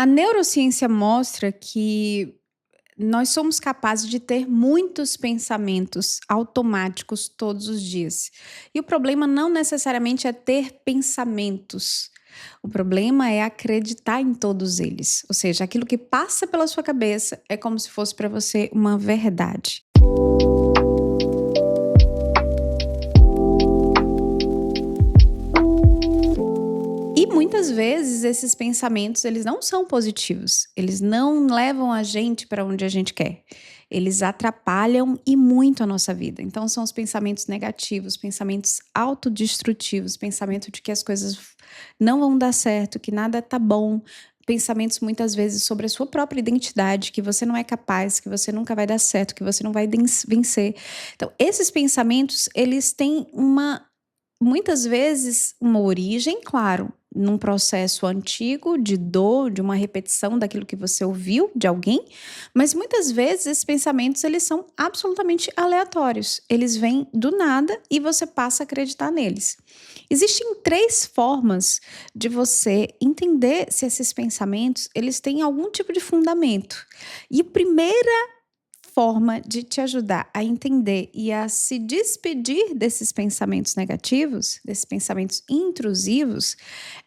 A neurociência mostra que nós somos capazes de ter muitos pensamentos automáticos todos os dias. E o problema não necessariamente é ter pensamentos. O problema é acreditar em todos eles. Ou seja, aquilo que passa pela sua cabeça é como se fosse para você uma verdade. E muitas vezes esses pensamentos, eles não são positivos, eles não levam a gente para onde a gente quer. Eles atrapalham e muito a nossa vida. Então são os pensamentos negativos, pensamentos autodestrutivos, pensamento de que as coisas não vão dar certo, que nada tá bom, pensamentos muitas vezes sobre a sua própria identidade, que você não é capaz, que você nunca vai dar certo, que você não vai vencer. Então esses pensamentos, eles têm muitas vezes uma origem, claro, num processo antigo de dor, de uma repetição daquilo que você ouviu de alguém, mas muitas vezes esses pensamentos eles são absolutamente aleatórios. Eles vêm do nada e você passa a acreditar neles. Existem três formas de você entender se esses pensamentos eles têm algum tipo de fundamento. E a primeira forma de te ajudar a entender e a se despedir desses pensamentos negativos, desses pensamentos intrusivos,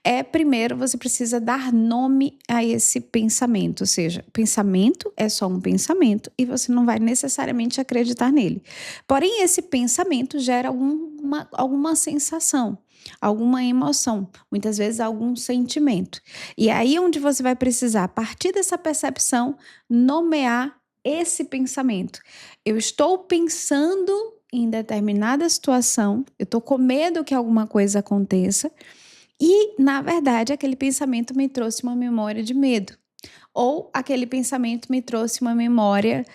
é primeiro você precisa dar nome a esse pensamento, ou seja, pensamento é só um pensamento e você não vai necessariamente acreditar nele. Porém, esse pensamento gera alguma sensação, alguma emoção, muitas vezes algum sentimento. E aí é onde você vai precisar, a partir dessa percepção, nomear esse pensamento. Eu estou pensando em determinada situação, eu estou com medo que alguma coisa aconteça e, na verdade, aquele pensamento me trouxe uma memória de medo. Ou aquele pensamento me trouxe uma memória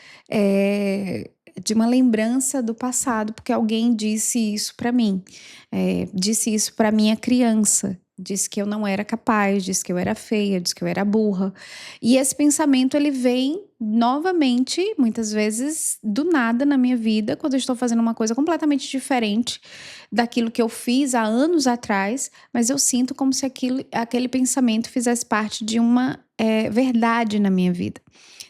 de uma lembrança do passado, porque alguém disse isso para mim, disse isso para minha criança. Disse que eu não era capaz, disse que eu era feia, disse que eu era burra. E esse pensamento, ele vem novamente, muitas vezes, do nada na minha vida, quando eu estou fazendo uma coisa completamente diferente daquilo que eu fiz há anos atrás, mas eu sinto como se aquele pensamento fizesse parte de uma verdade na minha vida.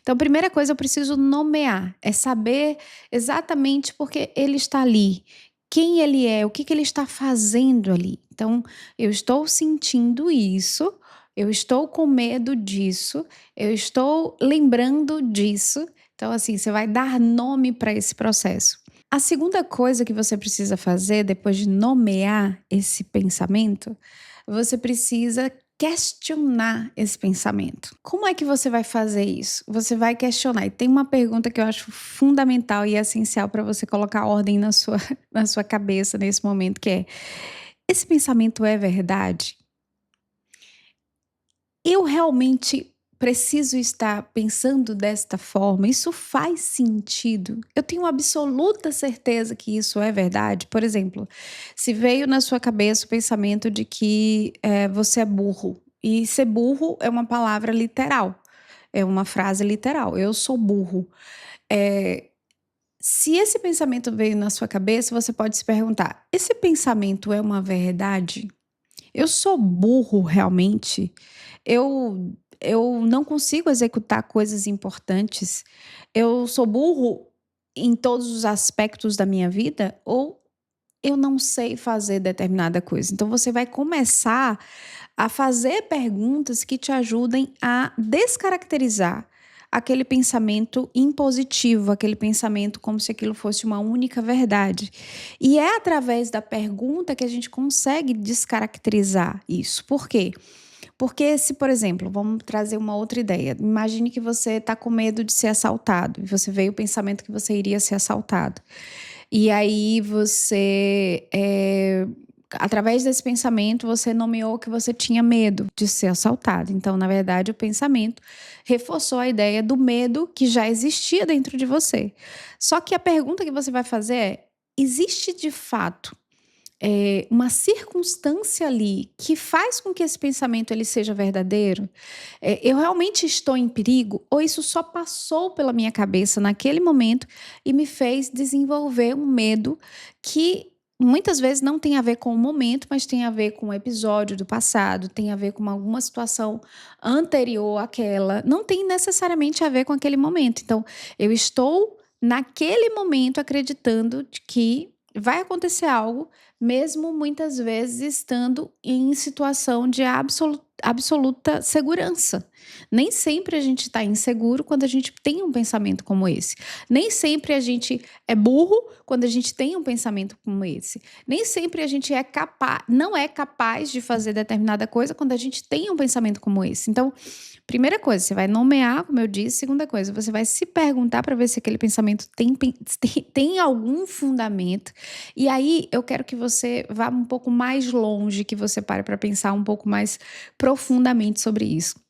Então, a primeira coisa eu preciso nomear, é saber exatamente porque ele está ali, quem ele é, o que ele está fazendo ali. Então, eu estou sentindo isso, eu estou com medo disso, eu estou lembrando disso. Então, assim, você vai dar nome para esse processo. A segunda coisa que você precisa fazer depois de nomear esse pensamento, você precisa questionar esse pensamento. Como é que você vai fazer isso? Você vai questionar. E tem uma pergunta que eu acho fundamental e essencial para você colocar ordem na sua, na sua cabeça nesse momento, que é: esse pensamento é verdade? Eu realmente preciso estar pensando desta forma? Isso faz sentido? Eu tenho absoluta certeza que isso é verdade? Por exemplo, se veio na sua cabeça o pensamento de que você é burro, e ser burro é uma palavra literal, é uma frase literal, eu sou burro. Eh, Se esse pensamento veio na sua cabeça, você pode se perguntar: esse pensamento é uma verdade? Eu sou burro realmente? Eu não consigo executar coisas importantes? Eu sou burro em todos os aspectos da minha vida? Ou eu não sei fazer determinada coisa? Então você vai começar a fazer perguntas que te ajudem a descaracterizar aquele pensamento impositivo, aquele pensamento como se aquilo fosse uma única verdade. E é através da pergunta que a gente consegue descaracterizar isso. Por quê? Porque se, por exemplo, vamos trazer uma outra ideia. Imagine que você está com medo de ser assaltado e você veio o pensamento que você iria ser assaltado. E aí você, através desse pensamento, você nomeou que você tinha medo de ser assaltado. Então, na verdade, o pensamento reforçou a ideia do medo que já existia dentro de você. Só que a pergunta que você vai fazer é: existe de fato uma circunstância ali que faz com que esse pensamento ele seja verdadeiro? Eu realmente estou em perigo? Ou isso só passou pela minha cabeça naquele momento e me fez desenvolver um medo que muitas vezes não tem a ver com o momento, mas tem a ver com um episódio do passado, tem a ver com alguma situação anterior àquela, não tem necessariamente a ver com aquele momento. Então, eu estou naquele momento acreditando de que vai acontecer algo, mesmo muitas vezes estando em situação de absoluta segurança. Nem sempre a gente está inseguro quando a gente tem um pensamento como esse. Nem sempre a gente é burro quando a gente tem um pensamento como esse. Nem sempre a gente não é capaz de fazer determinada coisa quando a gente tem um pensamento como esse. Então, primeira coisa, você vai nomear, como eu disse. Segunda coisa, você vai se perguntar para ver se aquele pensamento tem algum fundamento. E aí, eu quero que você vá um pouco mais longe, que você pare para pensar um pouco mais profundamente sobre isso.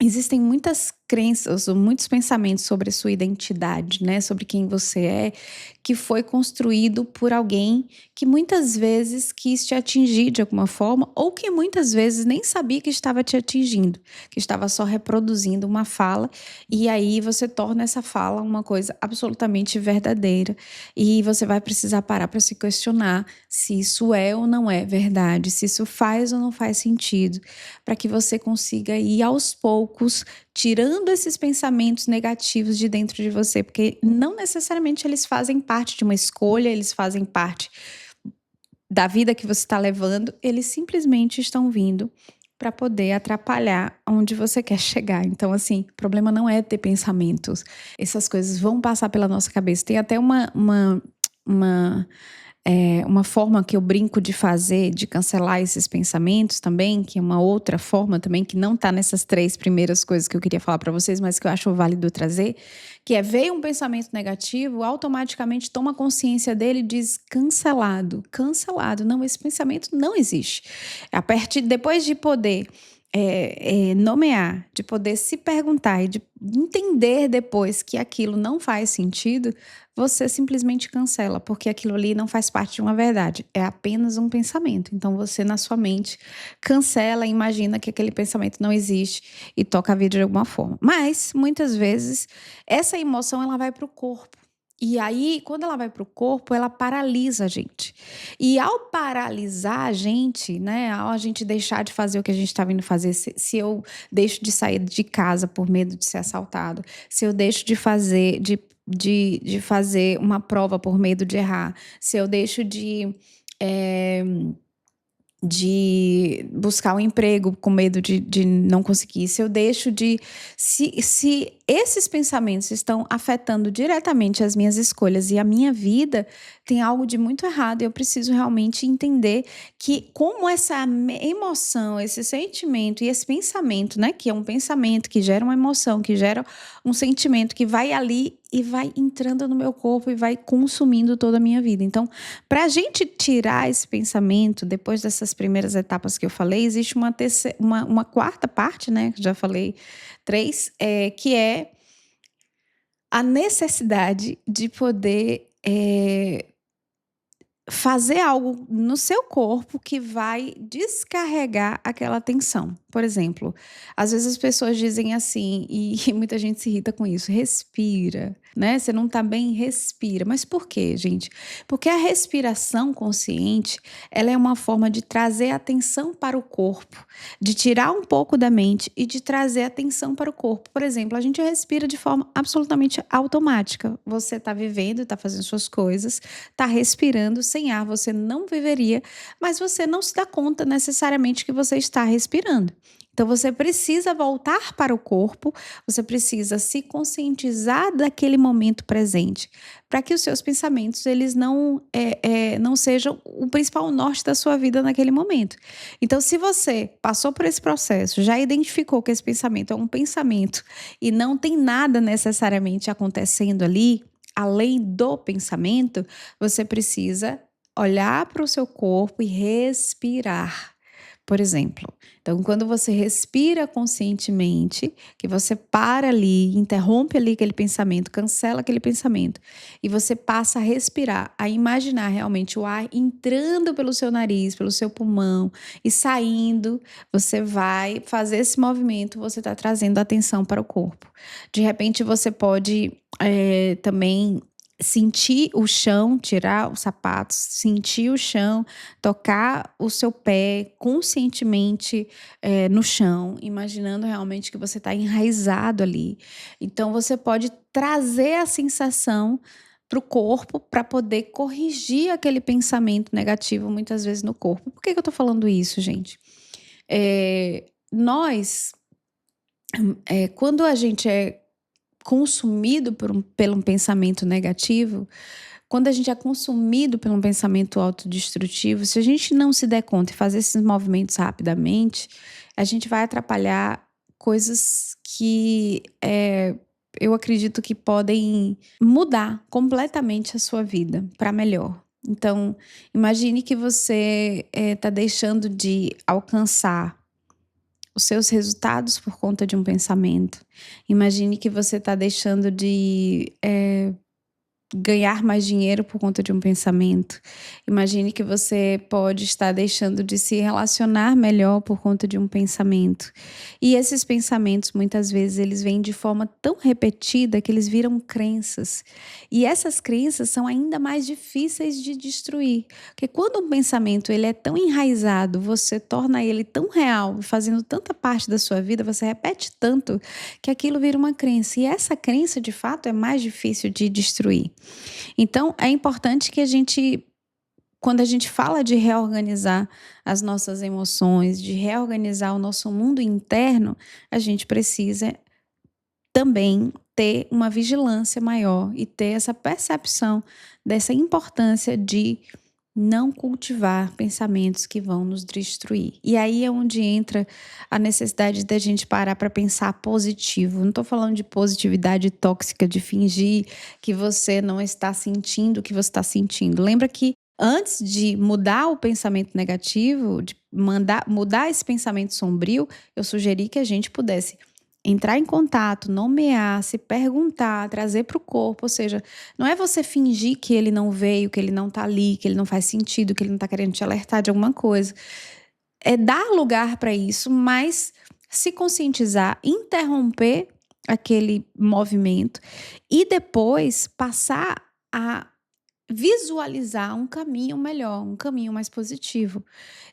Existem muitas crenças ou muitos pensamentos sobre a sua identidade, né? Sobre quem você é, que foi construído por alguém que muitas vezes quis te atingir de alguma forma, ou que muitas vezes nem sabia que estava te atingindo, que estava só reproduzindo uma fala, e aí você torna essa fala uma coisa absolutamente verdadeira, e você vai precisar parar para se questionar se isso é ou não é verdade, se isso faz ou não faz sentido, para que você consiga ir aos poucos tirando esses pensamentos negativos de dentro de você, porque não necessariamente eles fazem parte de uma escolha, eles fazem parte da vida que você está levando, eles simplesmente estão vindo para poder atrapalhar onde você quer chegar. Então, assim, o problema não é ter pensamentos. Essas coisas vão passar pela nossa cabeça. Tem até uma forma que eu brinco de fazer, de cancelar esses pensamentos também, que é uma outra forma também, que não está nessas 3 primeiras coisas que eu queria falar para vocês, mas que eu acho válido trazer, que é: veio um pensamento negativo, automaticamente toma consciência dele e diz: cancelado, cancelado. Não, esse pensamento não existe. Depois de poder nomear, de poder se perguntar e de entender depois que aquilo não faz sentido, você simplesmente cancela, porque aquilo ali não faz parte de uma verdade, é apenas um pensamento. Então você, na sua mente, cancela, imagina que aquele pensamento não existe e toca a vida de alguma forma. Mas muitas vezes essa emoção ela vai para o corpo. E aí, quando ela vai para o corpo, ela paralisa a gente. E ao paralisar a gente, né, ao a gente deixar de fazer o que a gente está vindo fazer, se eu deixo de sair de casa por medo de ser assaltado, se eu deixo de fazer uma prova por medo de errar, se eu deixo de buscar um emprego com medo de não conseguir, se eu deixo de... Se esses pensamentos estão afetando diretamente as minhas escolhas e a minha vida, tem algo de muito errado e eu preciso realmente entender que como essa emoção, esse sentimento e esse pensamento, né, que é um pensamento que gera uma emoção, que gera um sentimento que vai ali e vai entrando no meu corpo e vai consumindo toda a minha vida. Então, para a gente tirar esse pensamento, depois dessas primeiras etapas que eu falei, existe uma quarta parte, né? Já falei 3, que é a necessidade de poder fazer algo no seu corpo que vai descarregar aquela tensão. Por exemplo, às vezes as pessoas dizem assim, e muita gente se irrita com isso: respira, né? Você não tá bem, respira. Mas por quê, gente? Porque a respiração consciente, ela é uma forma de trazer atenção para o corpo, de tirar um pouco da mente e de trazer atenção para o corpo. Por exemplo, a gente respira de forma absolutamente automática. Você tá vivendo, tá fazendo suas coisas, tá respirando. Sem ar você não viveria, mas você não se dá conta necessariamente que você está respirando. Então você precisa voltar para o corpo, você precisa se conscientizar daquele momento presente, para que os seus pensamentos eles não sejam o principal norte da sua vida naquele momento. Então, se você passou por esse processo, já identificou que esse pensamento é um pensamento e não tem nada necessariamente acontecendo ali, além do pensamento, você precisa olhar para o seu corpo e respirar. Por exemplo, então quando você respira conscientemente, que você para ali, interrompe ali aquele pensamento, cancela aquele pensamento e você passa a respirar, a imaginar realmente o ar entrando pelo seu nariz, pelo seu pulmão e saindo, você vai fazer esse movimento, você está trazendo atenção para o corpo. De repente você pode também sentir o chão, tirar os sapatos, sentir o chão, tocar o seu pé conscientemente, no chão, imaginando realmente que você está enraizado ali. Então você pode trazer a sensação para o corpo para poder corrigir aquele pensamento negativo muitas vezes no corpo. Por que que eu tô falando isso, gente? Nós, quando a gente é consumido pelo um pensamento negativo, quando a gente é consumido por um pensamento autodestrutivo, se a gente não se der conta e fazer esses movimentos rapidamente, a gente vai atrapalhar coisas que eu acredito que podem mudar completamente a sua vida para melhor. Então, imagine que você está deixando de alcançar os seus resultados por conta de um pensamento. Imagine que você está deixando de ganhar mais dinheiro por conta de um pensamento. Imagine que você pode estar deixando de se relacionar melhor por conta de um pensamento. E esses pensamentos, muitas vezes, eles vêm de forma tão repetida que eles viram crenças. E essas crenças são ainda mais difíceis de destruir. Porque quando um pensamento ele é tão enraizado, você torna ele tão real, fazendo tanta parte da sua vida, você repete tanto que aquilo vira uma crença. E essa crença, de fato, é mais difícil de destruir. Então, é importante que quando a gente fala de reorganizar as nossas emoções, de reorganizar o nosso mundo interno, a gente precisa também ter uma vigilância maior e ter essa percepção dessa importância de não cultivar pensamentos que vão nos destruir. E aí é onde entra a necessidade da gente parar para pensar positivo. Não estou falando de positividade tóxica, de fingir que você não está sentindo o que você está sentindo. Lembra que antes de mudar o pensamento negativo, de mudar esse pensamento sombrio, eu sugeri que a gente pudesse entrar em contato, nomear, se perguntar, trazer para o corpo. Ou seja, não é você fingir que ele não veio, que ele não está ali, que ele não faz sentido, que ele não está querendo te alertar de alguma coisa. É dar lugar para isso, mas se conscientizar, interromper aquele movimento e depois passar a visualizar um caminho melhor, um caminho mais positivo.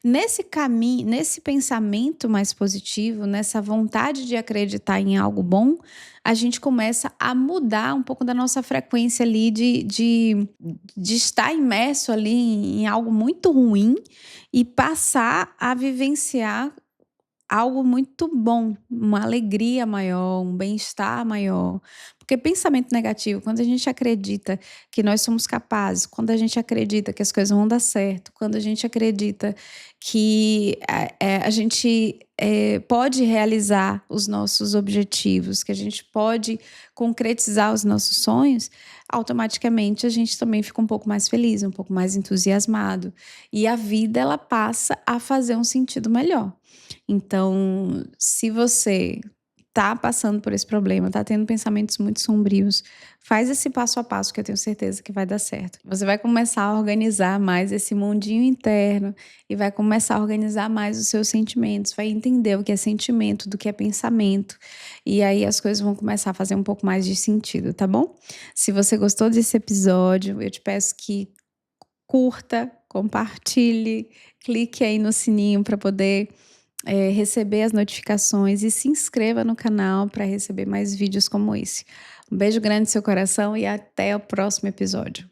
Nesse caminho, nesse pensamento mais positivo, nessa vontade de acreditar em algo bom, a gente começa a mudar um pouco da nossa frequência ali de estar imerso ali em algo muito ruim e passar a vivenciar algo muito bom, uma alegria maior, um bem-estar maior. Porque pensamento negativo, quando a gente acredita que nós somos capazes, quando a gente acredita que as coisas vão dar certo, quando a gente acredita que a gente pode realizar os nossos objetivos, que a gente pode concretizar os nossos sonhos, automaticamente a gente também fica um pouco mais feliz, um pouco mais entusiasmado. E a vida, ela passa a fazer um sentido melhor. Então, se você tá passando por esse problema, tá tendo pensamentos muito sombrios, faz esse passo a passo que eu tenho certeza que vai dar certo. Você vai começar a organizar mais esse mundinho interno e vai começar a organizar mais os seus sentimentos, vai entender o que é sentimento, do que é pensamento, e aí as coisas vão começar a fazer um pouco mais de sentido, tá bom? Se você gostou desse episódio, eu te peço que curta, compartilhe, clique aí no sininho para poder receber as notificações e se inscreva no canal para receber mais vídeos como esse. Um beijo grande no seu coração e até o próximo episódio.